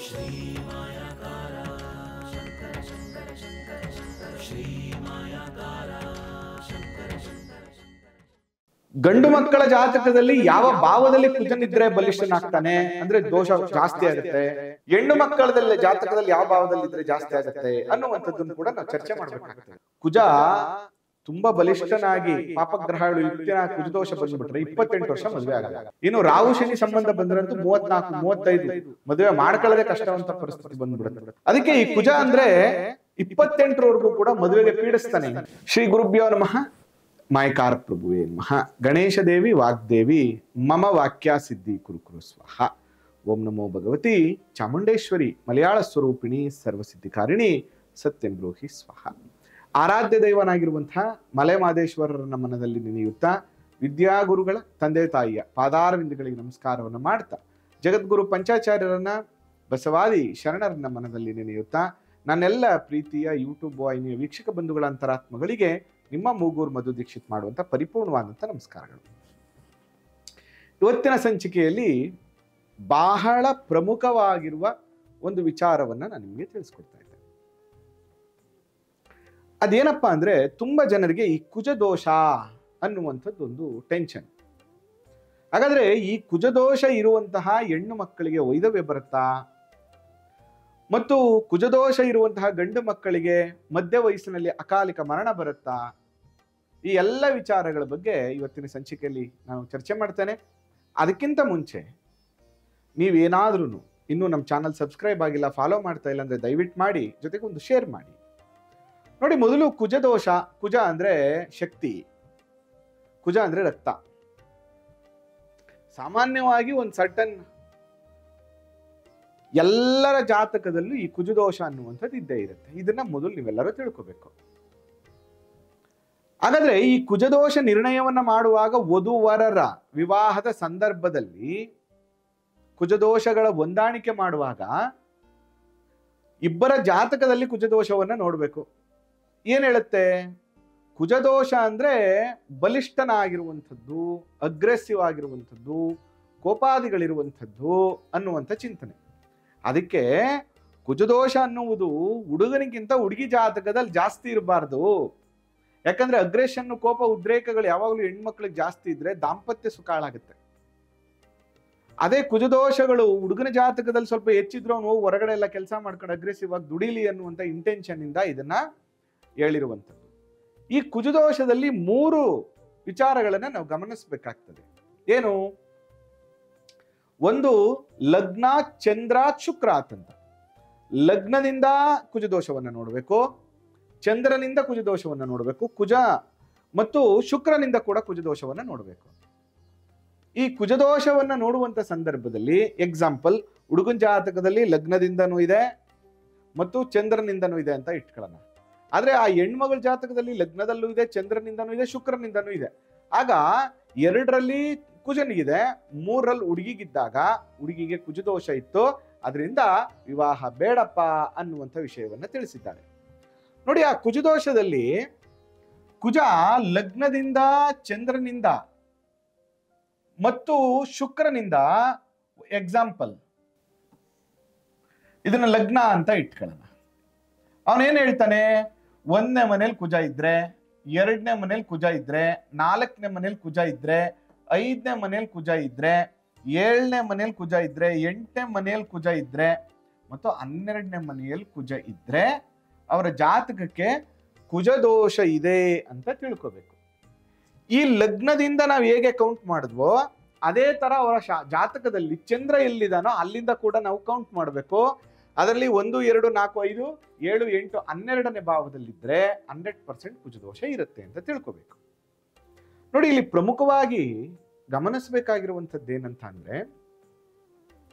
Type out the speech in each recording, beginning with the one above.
ಶ್ರೀ ಮಾಯಾಕಾರ ಶಂಕರ ಶಂಕರ ಶಂಕರ ಶಂಕರ ಶ್ರೀ ಮಾಯಾಕಾರ ಶಂಕರ ಶಂಕರ ಶಂಕರ. ಗಂಡು ಮಕ್ಕಳ ಜಾತಕದಲ್ಲಿ ಯಾವ ಭಾವದಲ್ಲಿ ಕುಜನಿದ್ರೆ ಬಲಿಷ್ಠನಾಗ್ತಾನೆ ಅಂದ್ರೆ ದೋಷ ಜಾಸ್ತಿ ಆಗುತ್ತೆ. ಹೆಣ್ಣು ಮಕ್ಕಳದಲ್ಲಿ ಜಾತಕದಲ್ಲಿ ಯಾವ ಭಾವದಲ್ಲಿ ಇದ್ರೆ ಜಾಸ್ತಿ ಆಗುತ್ತೆ ಅನ್ನುವಂಥದ್ದನ್ನು ಕೂಡ ನಾವು ಚರ್ಚೆ ಮಾಡ್ಬೇಕಾಗ್ತದೆ. ಕುಜ ತುಂಬಾ ಬಲಿಷ್ಠನಾಗಿ ಪಾಪಗ್ರಹಗಳು ಯುಕ್ತಿನ ಕುಜದೋಷ ಬಂದ್ಬಿಟ್ರೆ 28 ವರ್ಷ ಮದುವೆ ಆಗಲ್ಲ. ಇನ್ನು ರಾಹು ಶನಿ ಸಂಬಂಧ ಬಂದ್ರಂತೂ 34 35 ಮದುವೆ ಮಾಡ್ಕೊಳ್ಳದೆ ಕಷ್ಟವಂತ ಪರಿಸ್ಥಿತಿ ಬಂದ್ಬಿಡುತ್ತೆ. ಅದಕ್ಕೆ ಈ ಕುಜ ಅಂದ್ರೆ 28ರವರೆಗೂ ಕೂಡ ಮದುವೆಗೆ ಪೀಡಿಸ್ತಾನೆ. ಶ್ರೀ ಗುರುಭ್ಯೋ ನಮಃ. ಮಾಯಕಾರ ಪ್ರಭುವೇ ನಮಃ. ಗಣೇಶ ದೇವಿ ವಾಗ್ದೇವಿ ಮಮ ವಾಕ್ಯ ಸಿದ್ಧಿ ಕುರುಕುರು ಸ್ವಾಹ. ಓಂ ನಮೋ ಭಗವತಿ ಚಾಮುಂಡೇಶ್ವರಿ ಮಲಯಾಳ ಸ್ವರೂಪಿಣಿ ಸರ್ವಸಿದ್ಧಿಕಾರಿಣಿ ಸತ್ಯಂ ಬ್ರೂಹಿ ಸ್ವಾಹ. ಆರಾಧ್ಯ ದೈವನಾಗಿರುವಂತಹ ಮಲೆ ಮಾದೇಶ್ವರರನ್ನ ಮನದಲ್ಲಿ ನೆನೆಯುತ್ತಾ ವಿದ್ಯಾಗುರುಗಳ ತಂದೆ ತಾಯಿಯ ಪಾದಾರವಿಂದಗಳಿಗೆ ನಮಸ್ಕಾರವನ್ನು ಮಾಡ್ತಾ ಜಗದ್ಗುರು ಪಂಚಾಚಾರ್ಯರನ್ನ ಬಸವಾದಿ ಶರಣರನ್ನ ಮನದಲ್ಲಿ ನೆನೆಯುತ್ತಾ ನನ್ನೆಲ್ಲ ಪ್ರೀತಿಯ ಯೂಟ್ಯೂಬ್ ವಾಹಿನಿಯ ವೀಕ್ಷಕ ಬಂಧುಗಳ ಅಂತರಾತ್ಮಗಳಿಗೆ ನಿಮ್ಮ ಮೂಗೂರು ಮಧು ದೀಕ್ಷಿತ್ ಮಾಡುವಂಥ ಪರಿಪೂರ್ಣವಾದಂಥ ನಮಸ್ಕಾರಗಳು. ಇವತ್ತಿನ ಸಂಚಿಕೆಯಲ್ಲಿ ಬಹಳ ಪ್ರಮುಖವಾಗಿರುವ ಒಂದು ವಿಚಾರವನ್ನ ನಾನು ನಿಮಗೆ ತಿಳಿಸ್ಕೊಡ್ತಾ ಇದ್ದೇನೆ. ಅದೇನಪ್ಪ ಅಂದ್ರೆ ತುಂಬಾ ಜನರಿಗೆ ಈ ಕುಜದೋಷ ಅನ್ನುವಂಥದ್ದು ಒಂದು ಟೆನ್ಷನ್. ಹಾಗಾದ್ರೆ ಈ ಕುಜದೋಷ ಇರುವಂತಹ ಹೆಣ್ಣು ಮಕ್ಕಳಿಗೆ ವೈಧವ್ಯ ಬರುತ್ತಾ ಮತ್ತು ಕುಜದೋಷ ಇರುವಂತಹ ಗಂಡು ಮಕ್ಕಳಿಗೆ ಮಧ್ಯ ವಯಸ್ಸಿನಲ್ಲಿ ಅಕಾಲಿಕ ಮರಣ ಬರುತ್ತಾ, ಈ ಎಲ್ಲ ವಿಚಾರಗಳ ಬಗ್ಗೆ ಇವತ್ತಿನ ಸಂಚಿಕೆಯಲ್ಲಿ ನಾನು ಚರ್ಚೆ ಮಾಡ್ತೇನೆ. ಅದಕ್ಕಿಂತ ಮುಂಚೆ ನೀವೇನಾದ್ರೂ ಇನ್ನೂ ನಮ್ಮ ಚಾನಲ್ ಸಬ್ಸ್ಕ್ರೈಬ್ ಆಗಿಲ್ಲ, ಫಾಲೋ ಮಾಡ್ತಾ ಇಲ್ಲ ಅಂದ್ರೆ ದಯವಿಟ್ಟು ಮಾಡಿ, ಜೊತೆಗೆ ಒಂದು ಶೇರ್ ಮಾಡಿ. ನೋಡಿ, ಮೊದಲು ಕುಜದೋಷ. ಕುಜ ಅಂದ್ರೆ ಶಕ್ತಿ, ಕುಜ ಅಂದ್ರೆ ರಕ್ತ. ಸಾಮಾನ್ಯವಾಗಿ ಒಂದು ಸರ್ಟನ್ ಎಲ್ಲರ ಜಾತಕದಲ್ಲೂ ಈ ಕುಜದೋಷ ಅನ್ನುವಂಥದ್ದು ಇದ್ದೇ ಇರುತ್ತೆ. ಇದನ್ನ ಮೊದಲು ನೀವೆಲ್ಲರೂ ತಿಳ್ಕೋಬೇಕು. ಹಾಗಾದ್ರೆ ಈ ಕುಜದೋಷ ನಿರ್ಣಯವನ್ನ ಮಾಡುವಾಗ ವಧುವರರ ವಿವಾಹದ ಸಂದರ್ಭದಲ್ಲಿ ಕುಜದೋಷಗಳ ಹೊಂದಾಣಿಕೆ ಮಾಡುವಾಗ ಇಬ್ಬರ ಜಾತಕದಲ್ಲಿ ಕುಜದೋಷವನ್ನ ನೋಡ್ಬೇಕು. ಏನ್ ಹೇಳುತ್ತೆ? ಕುಜದೋಷ ಅಂದ್ರೆ ಬಲಿಷ್ಠನಾಗಿರುವಂಥದ್ದು, ಅಗ್ರೆಸಿವ್ ಆಗಿರುವಂಥದ್ದು, ಕೋಪಾದಿಗಳಿರುವಂಥದ್ದು ಅನ್ನುವಂಥ ಚಿಂತನೆ. ಅದಕ್ಕೆ ಕುಜದೋಷ ಅನ್ನುವುದು ಹುಡುಗನಿಗಿಂತ ಹುಡುಗಿ ಜಾತಕದಲ್ಲಿ ಜಾಸ್ತಿ ಇರಬಾರ್ದು. ಯಾಕಂದ್ರೆ ಅಗ್ರೆಷನ್, ಕೋಪ, ಉದ್ರೇಕಗಳು ಯಾವಾಗಲೂ ಹೆಣ್ಮಕ್ಳಿಗೆ ಜಾಸ್ತಿ ಇದ್ರೆ ದಾಂಪತ್ಯ ಸುಖ ಹಾಳಾಗುತ್ತೆ. ಅದೇ ಕುಜದೋಷಗಳು ಹುಡುಗನ ಜಾತಕದಲ್ಲಿ ಸ್ವಲ್ಪ ಹೆಚ್ಚಿದ್ರು ಅವನು ಹೊರಗಡೆ ಎಲ್ಲ ಕೆಲಸ ಮಾಡ್ಕೊಂಡು ಅಗ್ರೆಸಿವ್ ಆಗಿ ದುಡಿಲಿ ಅನ್ನುವಂಥ ಇಂಟೆನ್ಷನ್ ಇಂದ ಇದನ್ನ ಹೇಳಿರುವಂಥದ್ದು. ಈ ಕುಜದೋಷದಲ್ಲಿ 3 ವಿಚಾರಗಳನ್ನ ನಾವು ಗಮನಿಸಬೇಕಾಗ್ತದೆ. ಏನು? ಒಂದು ಲಗ್ನ ಚಂದ್ರಾತ್ ಶುಕ್ರಾತ್ ಅಂತ. ಲಗ್ನದಿಂದ ಕುಜದೋಷವನ್ನ ನೋಡಬೇಕು, ಚಂದ್ರನಿಂದ ಕುಜದೋಷವನ್ನ ನೋಡಬೇಕು, ಕುಜ ಮತ್ತು ಶುಕ್ರನಿಂದ ಕೂಡ ಕುಜದೋಷವನ್ನ ನೋಡಬೇಕು. ಈ ಕುಜದೋಷವನ್ನ ನೋಡುವಂತ ಸಂದರ್ಭದಲ್ಲಿ ಎಕ್ಸಾಂಪಲ್, ಹುಡುಗನ ಜಾತಕದಲ್ಲಿ ಲಗ್ನದಿಂದನೂ ಇದೆ ಮತ್ತು ಚಂದ್ರನಿಂದನೂ ಇದೆ ಅಂತ ಇಟ್ಕೊಳ್ಳೋಣ. ಆದ್ರೆ ಆ ಹೆಣ್ಮಗಳ ಜಾತಕದಲ್ಲಿ ಲಗ್ನದಲ್ಲೂ ಇದೆ, ಚಂದ್ರನಿಂದನೂ ಇದೆ, ಶುಕ್ರನಿಂದನೂ ಇದೆ. ಆಗ 2ರಲ್ಲಿ ಕುಜನಿಗಿದೆ, 3ರಲ್ಲಿ ಹುಡುಗಿಗಿದ್ದಾಗ ಹುಡುಗಿಗೆ ಕುಜದೋಷ ಇತ್ತು, ಅದರಿಂದ ವಿವಾಹ ಬೇಡಪ್ಪ ಅನ್ನುವಂಥ ವಿಷಯವನ್ನ ತಿಳಿಸಿದ್ದಾರೆ. ನೋಡಿ, ಆ ಕುಜದೋಷದಲ್ಲಿ ಕುಜ ಲಗ್ನದಿಂದ, ಚಂದ್ರನಿಂದ ಮತ್ತು ಶುಕ್ರನಿಂದ, ಎಕ್ಸಾಂಪಲ್ ಇದನ್ನ ಲಗ್ನ ಅಂತ ಇಟ್ಕೊಳ್ಳೋಣ. ಅವನೇನ್ ಹೇಳ್ತಾನೆ? 1ನೇ ಮನೇಲಿ ಕುಜ ಇದ್ರೆ, 2ನೇ ಮನೇಲಿ ಕುಜ ಇದ್ರೆ, 4ನೇ ಮನೇಲಿ ಕುಜ ಇದ್ರೆ, 5ನೇ ಮನೇಲಿ ಕುಜ ಇದ್ರೆ, 7ನೇ ಮನೇಲಿ ಕುಜ ಇದ್ರೆ, 8ನೇ ಮನೇಲಿ ಕುಜ ಇದ್ರೆ ಮತ್ತು 12ನೇ ಮನೆಯಲ್ಲಿ ಕುಜ ಇದ್ರೆ ಅವರ ಜಾತಕಕ್ಕೆ ಕುಜದೋಷ ಇದೆ ಅಂತ ತಿಳ್ಕೋಬೇಕು. ಈ ಲಗ್ನದಿಂದ ನಾವು ಹೇಗೆ ಕೌಂಟ್ ಮಾಡಿದ್ವೋ ಅದೇ ತರ ಅವರ ಜಾತಕದಲ್ಲಿ ಚಂದ್ರ ಎಲ್ಲಿದಾನೋ ಅಲ್ಲಿಂದ ಕೂಡ ನಾವು ಕೌಂಟ್ ಮಾಡಬೇಕು. ಅದರಲ್ಲಿ 1, 2, 4, 5, 7, 8, 12ನೇ ಭಾವದಲ್ಲಿದ್ರೆ 100% ಕುಜದೋಷ ಇರುತ್ತೆ ಅಂತ ತಿಳ್ಕೋಬೇಕು. ನೋಡಿ, ಇಲ್ಲಿ ಪ್ರಮುಖವಾಗಿ ಗಮನಿಸಬೇಕಾಗಿರುವಂಥದ್ದು ಏನಂತ ಅಂದ್ರೆ,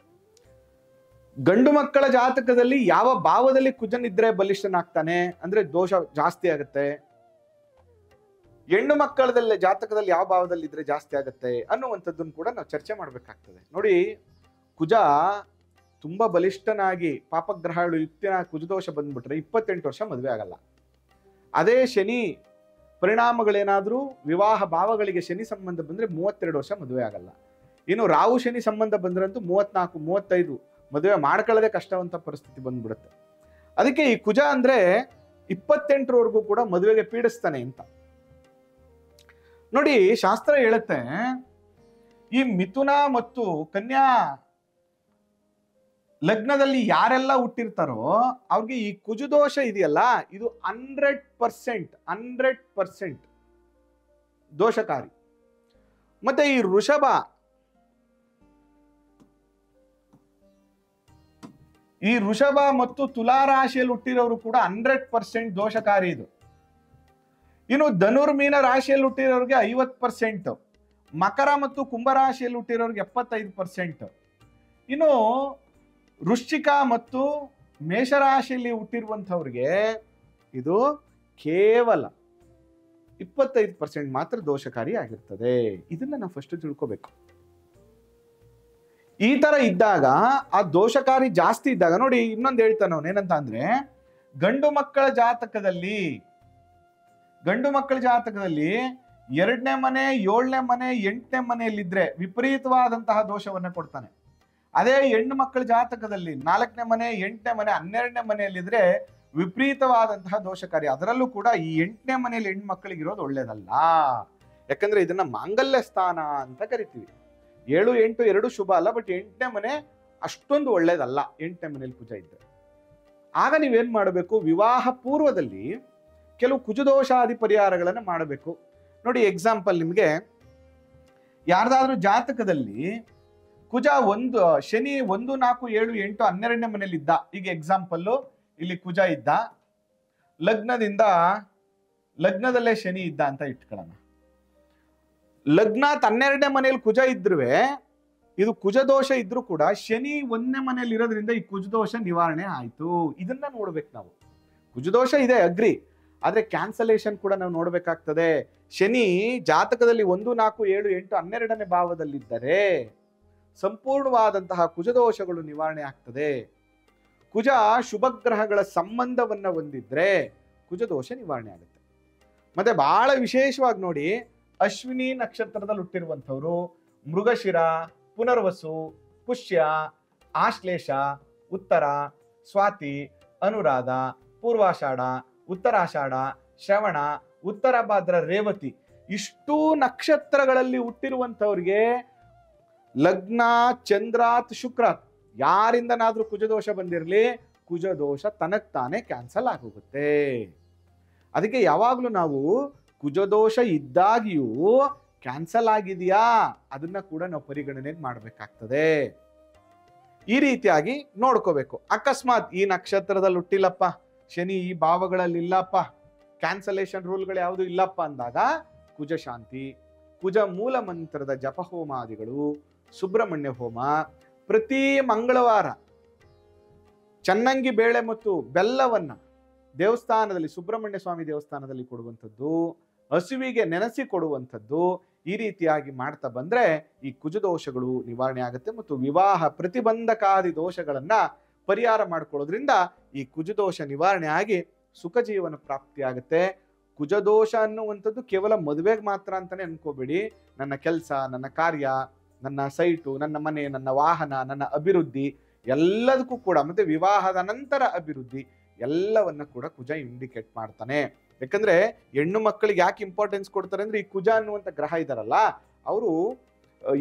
ಗಂಡು ಮಕ್ಕಳ ಜಾತಕದಲ್ಲಿ ಯಾವ ಭಾವದಲ್ಲಿ ಕುಜನಿದ್ರೆ ಬಲಿಷ್ಠನಾಗ್ತಾನೆ ಅಂದ್ರೆ ದೋಷ ಜಾಸ್ತಿ ಆಗುತ್ತೆ, ಹೆಣ್ಣು ಮಕ್ಕಳದಲ್ಲಿ ಜಾತಕದಲ್ಲಿ ಯಾವ ಭಾವದಲ್ಲಿ ಇದ್ರೆ ಜಾಸ್ತಿ ಆಗುತ್ತೆ ಅನ್ನುವಂಥದ್ದನ್ನು ಕೂಡ ನಾವು ಚರ್ಚೆ ಮಾಡ್ಬೇಕಾಗ್ತದೆ. ನೋಡಿ, ಕುಜ ತುಂಬಾ ಬಲಿಷ್ಠನಾಗಿ ಪಾಪಗ್ರಹಗಳು ಯುಕ್ತಿನ ಕುಜದೋಷ ಬಂದ್ಬಿಟ್ರೆ 28 ವರ್ಷ ಮದುವೆ ಆಗಲ್ಲ. ಅದೇ ಶನಿ ಪರಿಣಾಮಗಳೇನಾದ್ರೂ ವಿವಾಹ ಭಾವಗಳಿಗೆ ಶನಿ ಸಂಬಂಧ ಬಂದ್ರೆ 32 ವರ್ಷ ಮದುವೆ ಆಗಲ್ಲ. ಇನ್ನು ರಾಹು ಶನಿ ಸಂಬಂಧ ಬಂದ್ರಂತೂ 34 35 ಮದುವೆ ಮಾಡ್ಕೊಳ್ಳೋದೇ ಕಷ್ಟವಂತ ಪರಿಸ್ಥಿತಿ ಬಂದ್ಬಿಡುತ್ತೆ. ಅದಕ್ಕೆ ಈ ಕುಜ ಅಂದ್ರೆ 28ರವರೆಗೂ ಕೂಡ ಮದುವೆಗೆ ಪೀಡಿಸ್ತಾನೆ ಅಂತ ನೋಡಿ. ಶಾಸ್ತ್ರ ಹೇಳುತ್ತೆ ಈ ಮಿಥುನ ಮತ್ತು ಕನ್ಯಾ ಲಗ್ನದಲ್ಲಿ ಯಾರೆಲ್ಲ ಹುಟ್ಟಿರ್ತಾರೋ ಅವ್ರಿಗೆ ಈ ಕುಜದೋಷ ಇದೆಯಲ್ಲ, ಇದು 100% ದೋಷಕಾರಿ. ಮತ್ತೆ ಈ ವೃಷಭ ಮತ್ತು ತುಲಾ ರಾಶಿಯಲ್ಲಿ ಹುಟ್ಟಿರೋರು ಕೂಡ 100% ದೋಷಕಾರಿ ಇದು. ಇನ್ನು ಧನುರ್ಮೀನ ರಾಶಿಯಲ್ಲಿ ಹುಟ್ಟಿರೋರಿಗೆ 50%, ಮಕರ ಮತ್ತು ಕುಂಭ ರಾಶಿಯಲ್ಲಿ ಹುಟ್ಟಿರೋರಿಗೆ 75%, ಇನ್ನು ವೃಶ್ಚಿಕ ಮತ್ತು ಮೇಷರಾಶಿಯಲ್ಲಿ ಹುಟ್ಟಿರುವಂಥವ್ರಿಗೆ ಇದು ಕೇವಲ 25% ಮಾತ್ರ ದೋಷಕಾರಿ ಆಗಿರ್ತದೆ. ಇದನ್ನ ನಾವು ಫಸ್ಟ್ ತಿಳ್ಕೋಬೇಕು. ಈ ತರ ಇದ್ದಾಗ ಆ ದೋಷಕಾರಿ ಜಾಸ್ತಿ ಇದ್ದಾಗ ನೋಡಿ, ಇನ್ನೊಂದು ಹೇಳ್ತಾನೆ ಅವನು ಏನಂತ ಅಂದ್ರೆ, ಗಂಡು ಮಕ್ಕಳ ಜಾತಕದಲ್ಲಿ 2ನೇ ಮನೆ, 7ನೇ ಮನೆ, 8ನೇ ಮನೆಯಲ್ಲಿದ್ರೆ ವಿಪರೀತವಾದಂತಹ ದೋಷವನ್ನ ಕೊಡ್ತಾನೆ. ಅದೇ ಹೆಣ್ಣು ಮಕ್ಕಳ ಜಾತಕದಲ್ಲಿ 4ನೇ ಮನೆ, 8ನೇ ಮನೆ, 12ನೇ ಮನೆಯಲ್ಲಿದ್ರೆ ವಿಪರೀತವಾದಂತಹ ದೋಷಕಾರಿ. ಅದರಲ್ಲೂ ಕೂಡ ಈ 8ನೇ ಮನೆಯಲ್ಲಿ ಹೆಣ್ಣು ಮಕ್ಕಳಿಗೆ ಇರೋದು ಒಳ್ಳೇದಲ್ಲ. ಯಾಕಂದ್ರೆ ಇದನ್ನ ಮಾಂಗಲ್ಯ ಸ್ಥಾನ ಅಂತ ಕರಿತೀವಿ. 7, 8 ಎರಡು ಶುಭ ಅಲ್ಲ, ಬಟ್ 8ನೇ ಮನೆ ಅಷ್ಟೊಂದು ಒಳ್ಳೇದಲ್ಲ 8ನೇ ಮನೆಯಲ್ಲಿ ಕುಜ ಇದ್ರೆ. ಆಗ ನೀವೇನ್ ಮಾಡಬೇಕು, ವಿವಾಹ ಪೂರ್ವದಲ್ಲಿ ಕೆಲವು ಕುಜದೋಷಾದಿ ಪರಿಹಾರಗಳನ್ನು ಮಾಡಬೇಕು. ನೋಡಿ, ಎಕ್ಸಾಂಪಲ್ ನಿಮಗೆ ಯಾರ್ದಾದ್ರೂ ಜಾತಕದಲ್ಲಿ ಕುಜ ಶನಿ 1, 4, 7, 8, 12ನೇ ಮನೆಯಲ್ಲಿ ಇದ್ದ, ಈಗ ಎಕ್ಸಾಂಪಲ್ ಇಲ್ಲಿ ಕುಜ ಇದ್ದ, ಲಗ್ನದಲ್ಲೇ ಶನಿ ಇದ್ದ ಅಂತ ಇಟ್ಕೊಳ್ಳೋಣ. ಲಗ್ನ 12ನೇ ಮನೆಯಲ್ಲಿ ಕುಜ ಇದ್ರುವೆ, ಇದು ಕುಜದೋಷ ಇದ್ರೂ ಕೂಡ ಶನಿ 1ನೇ ಮನೆಯಲ್ಲಿ ಇರೋದ್ರಿಂದ ಈ ಕುಜದೋಷ ನಿವಾರಣೆ ಆಯ್ತು. ಇದನ್ನ ನೋಡ್ಬೇಕು ನಾವು. ಕುಜದೋಷ ಇದೆ ಅಗ್ರಿ, ಆದ್ರೆ ಕ್ಯಾನ್ಸಲೇಷನ್ ಕೂಡ ನಾವು ನೋಡ್ಬೇಕಾಗ್ತದೆ. ಶನಿ ಜಾತಕದಲ್ಲಿ 1, 4, 7, 8, 12ನೇ ಭಾವದಲ್ಲಿದ್ದರೆ ಸಂಪೂರ್ಣವಾದಂತಹ ಕುಜದೋಷಗಳು ನಿವಾರಣೆ ಆಗ್ತದೆ. ಕುಜ ಶುಭ ಗ್ರಹಗಳ ಸಂಬಂಧವನ್ನ ಹೊಂದಿದ್ರೆ ಕುಜದೋಷ ನಿವಾರಣೆ ಆಗುತ್ತೆ. ಮತ್ತೆ ಬಹಳ ವಿಶೇಷವಾಗಿ ನೋಡಿ, ಅಶ್ವಿನಿ ನಕ್ಷತ್ರದಲ್ಲಿ ಹುಟ್ಟಿರುವಂಥವ್ರು ಮೃಗಶಿರ, ಪುನರ್ವಸು, ಪುಷ್ಯ, ಆಶ್ಲೇಷ, ಉತ್ತರ, ಸ್ವಾತಿ, ಅನುರಾಧ, ಪೂರ್ವಾಷಾಢ, ಉತ್ತರಾಷಾಢ, ಶ್ರವಣ, ಉತ್ತರ ಭಾದ್ರ, ರೇವತಿ ಇಷ್ಟೂ ನಕ್ಷತ್ರಗಳಲ್ಲಿ ಹುಟ್ಟಿರುವಂಥವ್ರಿಗೆ ಲಗ್ನ ಚಂದ್ರಾತ್ ಶುಕ್ರಾತ್ ಯಾರಿಂದನಾದ್ರೂ ಕುಜದೋಷ ಬಂದಿರಲಿ, ಕುಜದೋಷ ತನಕ್ ತಾನೇ ಕ್ಯಾನ್ಸಲ್ ಆಗೋಗುತ್ತೆ. ಅದಕ್ಕೆ ಯಾವಾಗ್ಲೂ ನಾವು ಕುಜದೋಷ ಇದ್ದಾಗಿಯೂ ಕ್ಯಾನ್ಸಲ್ ಆಗಿದೆಯಾ ಅದನ್ನ ಕೂಡ ನಾವು ಪರಿಗಣನೆಗೆ ಮಾಡಬೇಕಾಗ್ತದೆ. ಈ ರೀತಿಯಾಗಿ ನೋಡ್ಕೋಬೇಕು. ಅಕಸ್ಮಾತ್ ಈ ನಕ್ಷತ್ರದಲ್ಲಿ ಹುಟ್ಟಿಲ್ಲಪ್ಪ, ಶನಿ ಈ ಭಾವಗಳಲ್ಲಿ ಇಲ್ಲಪ್ಪ, ಕ್ಯಾನ್ಸಲೇಷನ್ ರೂಲ್ಗಳು ಯಾವುದು ಇಲ್ಲಪ್ಪ ಅಂದಾಗ ಕುಜ ಶಾಂತಿ, ಕುಜ ಮೂಲ ಮಂತ್ರದ ಜಪ ಹೋಮಾದಿಗಳು, ಸುಬ್ರಹ್ಮಣ್ಯ ಹೋಮ, ಪ್ರತಿ ಮಂಗಳವಾರ ಚನ್ನಂಗಿ ಬೇಳೆ ಮತ್ತು ಬೆಲ್ಲವನ್ನ ದೇವಸ್ಥಾನದಲ್ಲಿ, ಸುಬ್ರಹ್ಮಣ್ಯ ಸ್ವಾಮಿ ದೇವಸ್ಥಾನದಲ್ಲಿ ಕೊಡುವಂಥದ್ದು, ಹಸುವಿಗೆ ನೆನೆಸಿ ಕೊಡುವಂಥದ್ದು, ಈ ರೀತಿಯಾಗಿ ಮಾಡ್ತಾ ಬಂದ್ರೆ ಈ ಕುಜದೋಷಗಳು ನಿವಾರಣೆ ಆಗುತ್ತೆ. ಮತ್ತು ವಿವಾಹ ಪ್ರತಿಬಂಧಕಾದಿ ದೋಷಗಳನ್ನ ಪರಿಹಾರ ಮಾಡ್ಕೊಳ್ಳೋದ್ರಿಂದ ಈ ಕುಜದೋಷ ನಿವಾರಣೆ ಆಗಿ ಸುಖ ಜೀವನ ಪ್ರಾಪ್ತಿ ಆಗುತ್ತೆ. ಕುಜದೋಷ ಅನ್ನುವಂಥದ್ದು ಕೇವಲ ಮದುವೆಗೆ ಮಾತ್ರ ಅಂತಾನೆ ಅನ್ಕೋಬೇಡಿ. ನನ್ನ ಕೆಲಸ, ನನ್ನ ಕಾರ್ಯ, ನನ್ನ ಸೈಟು, ನನ್ನ ಮನೆ, ನನ್ನ ವಾಹನ, ನನ್ನ ಅಭಿವೃದ್ಧಿ ಎಲ್ಲದಕ್ಕೂ ಕೂಡ, ಮತ್ತೆ ವಿವಾಹದ ನಂತರ ಅಭಿವೃದ್ಧಿ ಎಲ್ಲವನ್ನ ಕೂಡ ಕುಜ ಇಂಡಿಕೇಟ್ ಮಾಡ್ತಾನೆ. ಯಾಕಂದ್ರೆ ಹೆಣ್ಣು ಮಕ್ಕಳಿಗೆ ಯಾಕೆ ಇಂಪಾರ್ಟೆನ್ಸ್ ಕೊಡ್ತಾರೆ ಅಂದ್ರೆ, ಈ ಕುಜ ಅನ್ನುವಂಥ ಗ್ರಹ ಇದಾರಲ್ಲ, ಅವರು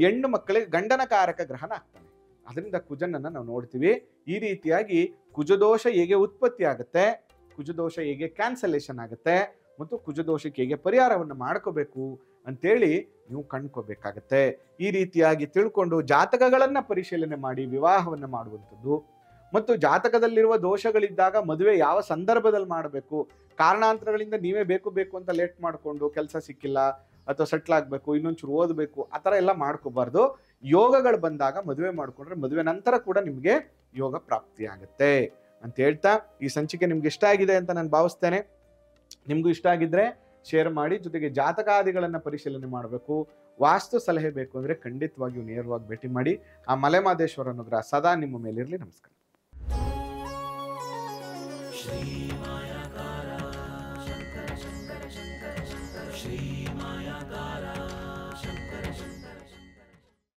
ಹೆಣ್ಣು ಮಕ್ಕಳಿಗೆ ಗಂಡನ ಕಾರಕ ಗ್ರಹನ ಆಗ್ತಾನೆ. ಅದರಿಂದ ಕುಜನನ್ನ ನಾವು ನೋಡ್ತೀವಿ. ಈ ರೀತಿಯಾಗಿ ಕುಜದೋಷ ಹೇಗೆ ಉತ್ಪತ್ತಿ ಆಗುತ್ತೆ, ಕುಜದೋಷ ಹೇಗೆ ಕ್ಯಾನ್ಸಲೇಷನ್ ಆಗುತ್ತೆ, ಮತ್ತು ಕುಜದೋಷಕ್ಕೆ ಹೇಗೆ ಪರಿಹಾರವನ್ನು ಮಾಡ್ಕೋಬೇಕು ಅಂತೇಳಿ ನೀವು ಕಂಡ್ಕೋಬೇಕಾಗತ್ತೆ. ಈ ರೀತಿಯಾಗಿ ತಿಳ್ಕೊಂಡು ಜಾತಕಗಳನ್ನ ಪರಿಶೀಲನೆ ಮಾಡಿ ವಿವಾಹವನ್ನು ಮಾಡುವಂಥದ್ದು, ಮತ್ತು ಜಾತಕದಲ್ಲಿರುವ ದೋಷಗಳಿದ್ದಾಗ ಮದುವೆ ಯಾವ ಸಂದರ್ಭದಲ್ಲಿ ಮಾಡಬೇಕು, ಕಾರಣಾಂತರಗಳಿಂದ ನೀವೇ ಬೇಕು ಅಂತ ಲೇಟ್ ಮಾಡಿಕೊಂಡು ಕೆಲಸ ಸಿಕ್ಕಿಲ್ಲ ಅಥವಾ ಸೆಟ್ಲ್ ಆಗಬೇಕು, ಇನ್ನೊಂಚೂರು ಓದಬೇಕು, ಆ ಥರ ಎಲ್ಲ ಮಾಡ್ಕೋಬಾರ್ದು. ಯೋಗಗಳು ಬಂದಾಗ ಮದುವೆ ಮಾಡಿಕೊಂಡ್ರೆ ಮದುವೆ ನಂತರ ಕೂಡ ನಿಮಗೆ ಯೋಗ ಪ್ರಾಪ್ತಿ ಆಗುತ್ತೆ ಅಂತ ಹೇಳ್ತಾ, ಈ ಸಂಚಿಕೆ ನಿಮ್ಗೆ ಇಷ್ಟ ಆಗಿದೆ ಅಂತ ನಾನು ಭಾವಿಸ್ತೇನೆ. ನಿಮಗೂ ಇಷ್ಟ ಆಗಿದ್ರೆ ಶೇರ್ ಮಾಡಿ. ಜೊತೆಗೆ ಜಾತಕಾದಿಗಳನ್ನು ಪರಿಶೀಲನೆ ಮಾಡಬೇಕು, ವಾಸ್ತು ಸಲಹೆ ಬೇಕು ಅಂದರೆ ಖಂಡಿತವಾಗಿಯೂ ನೇರವಾಗಿ ಭೇಟಿ ಮಾಡಿ. ಆ ಮಲೆಮಹದೇಶ್ವರ ಅನುಗ್ರಹ ಸದಾ ನಿಮ್ಮ ಮೇಲಿರಲಿ. ನಮಸ್ಕಾರ. ಶ್ರೀ